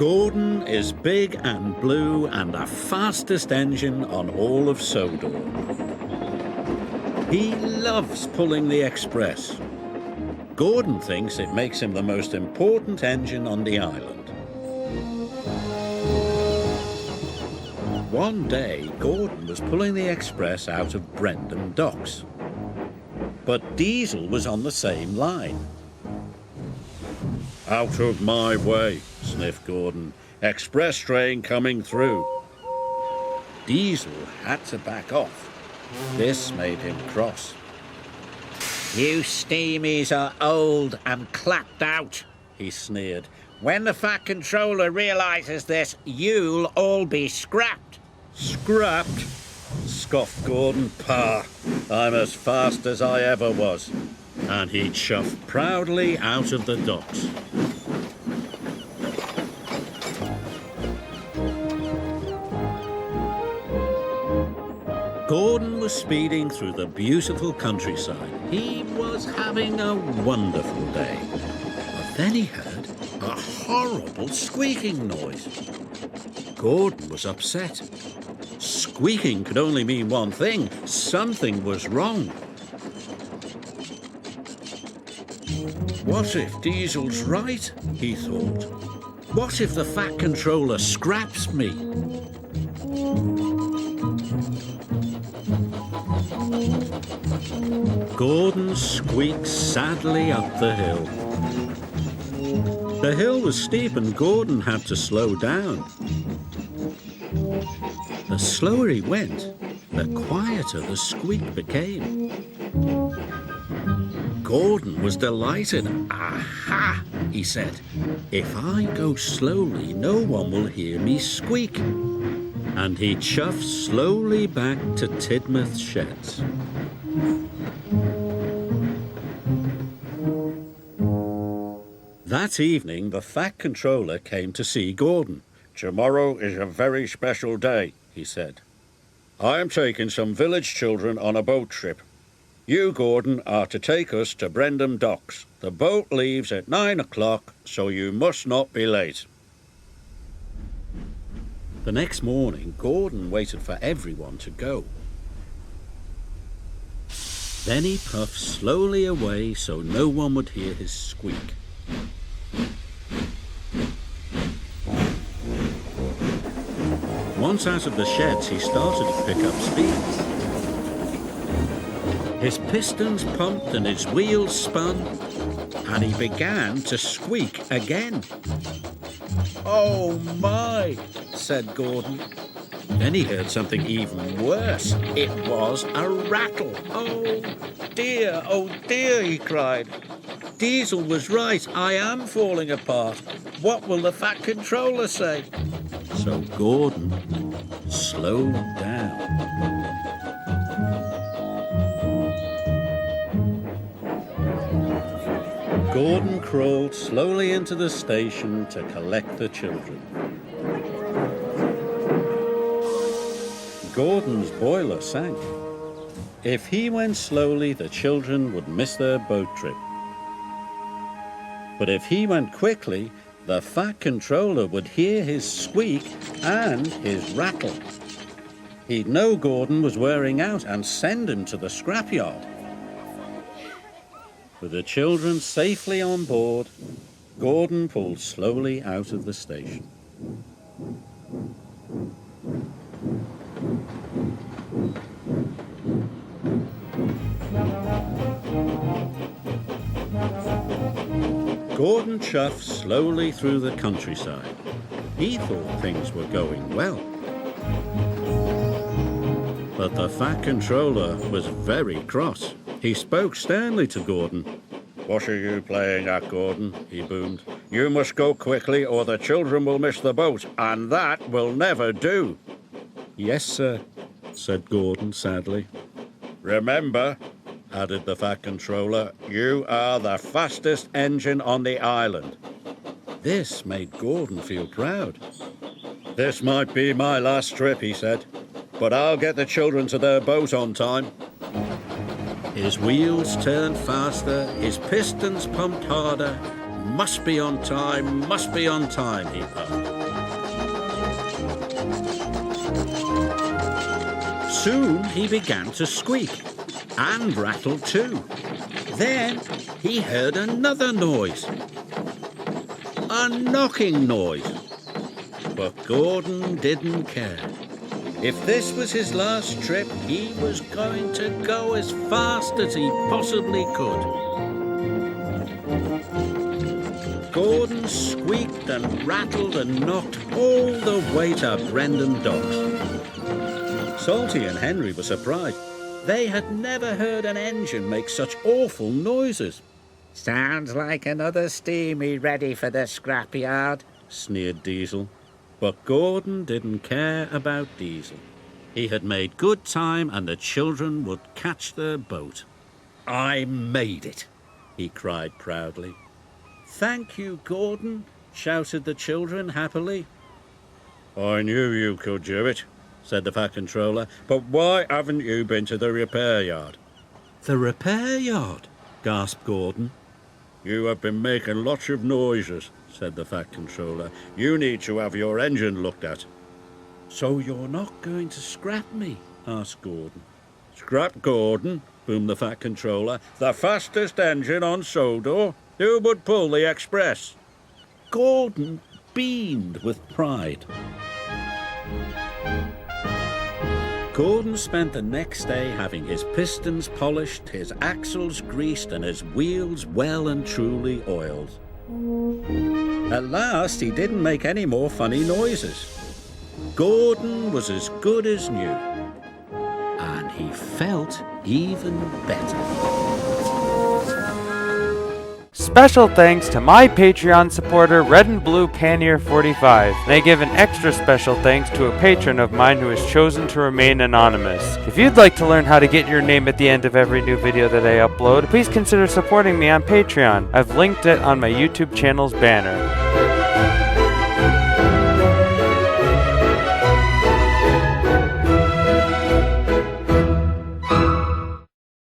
Gordon is big and blue and the fastest engine on all of Sodor. He loves pulling the express. Gordon thinks it makes him the most important engine on the island. One day, Gordon was pulling the express out of Brendam docks. But Diesel was on the same line. "Out of my way," sniffed Gordon. "Express train coming through." Diesel had to back off. This made him cross. "You steamies are old and clapped out," he sneered. "When the Fat Controller realises this, you'll all be scrapped." "Scrapped?" scoffed Gordon. "Pah, I'm as fast as I ever was." And he chuffed proudly out of the docks. Gordon was speeding through the beautiful countryside. He was having a wonderful day. But then he heard a horrible squeaking noise. Gordon was upset. Squeaking could only mean one thing. Something was wrong. What if Diesel's right? He thought. What if the Fat Controller scraps me? Gordon squeaked sadly up the hill. The hill was steep and Gordon had to slow down. The slower he went, the quieter the squeak became. Gordon was delighted. "Aha!" he said. "If I go slowly, no one will hear me squeak." And he chuffed slowly back to Tidmouth's sheds. That evening, the Fat Controller came to see Gordon. "Tomorrow is a very special day," he said. "I am taking some village children on a boat trip. You, Gordon, are to take us to Brendam docks. The boat leaves at 9 o'clock, so you must not be late." The next morning, Gordon waited for everyone to go. Then he puffed slowly away so no one would hear his squeak. Once out of the sheds, he started to pick up speed. His pistons pumped and his wheels spun, and he began to squeak again. "Oh my," said Gordon. Then he heard something even worse. It was a rattle. "Oh dear," he cried. "Diesel was right. I am falling apart. What will the Fat Controller say?" So Gordon slowed down. Gordon crawled slowly into the station to collect the children. Gordon's boiler sank. If he went slowly, the children would miss their boat trip. But if he went quickly, the Fat Controller would hear his squeak and his rattle. He'd know Gordon was wearing out and send him to the scrapyard. With the children safely on board, Gordon pulled slowly out of the station. Gordon chuffed slowly through the countryside. He thought things were going well. But the Fat Controller was very cross. He spoke sternly to Gordon. "What are you playing at, Gordon?" he boomed. "You must go quickly or the children will miss the boat, and that will never do." "Yes, sir," said Gordon sadly. "Remember," added the Fat Controller, "you are the fastest engine on the island." This made Gordon feel proud. "This might be my last trip," he said, "but I'll get the children to their boat on time." His wheels turned faster, his pistons pumped harder. must be on time, he puffed. Soon he began to squeak, and rattle too. Then he heard another noise. A knocking noise. But Gordon didn't care. If this was his last trip, he was going to go as fast as he possibly could. Gordon squeaked and rattled and knocked all the way to Brendan Docks. Salty and Henry were surprised. They had never heard an engine make such awful noises. Sounds like another steamy ready for the scrapyard, sneered Diesel. But Gordon didn't care about Diesel. He had made good time and the children would catch their boat. I made it, he cried proudly. Thank you, Gordon, shouted the children happily. I knew you could do it, said the Fat Controller, but why haven't you been to the repair yard? The repair yard? Gasped Gordon. You have been making lots of noises, said the Fat Controller. You need to have your engine looked at. So you're not going to scrap me? Asked Gordon. Scrap Gordon, boomed the Fat Controller. The fastest engine on Sodor. Who would pull the express? Gordon beamed with pride. Gordon spent the next day having his pistons polished, his axles greased, and his wheels well and truly oiled. At last, he didn't make any more funny noises. Gordon was as good as new, and he felt even better. Special thanks to my Patreon supporter, Red and Blue Panier 45. And I give an extra special thanks to a patron of mine who has chosen to remain anonymous. If you'd like to learn how to get your name at the end of every new video that I upload, please consider supporting me on Patreon. I've linked it on my YouTube channel's banner.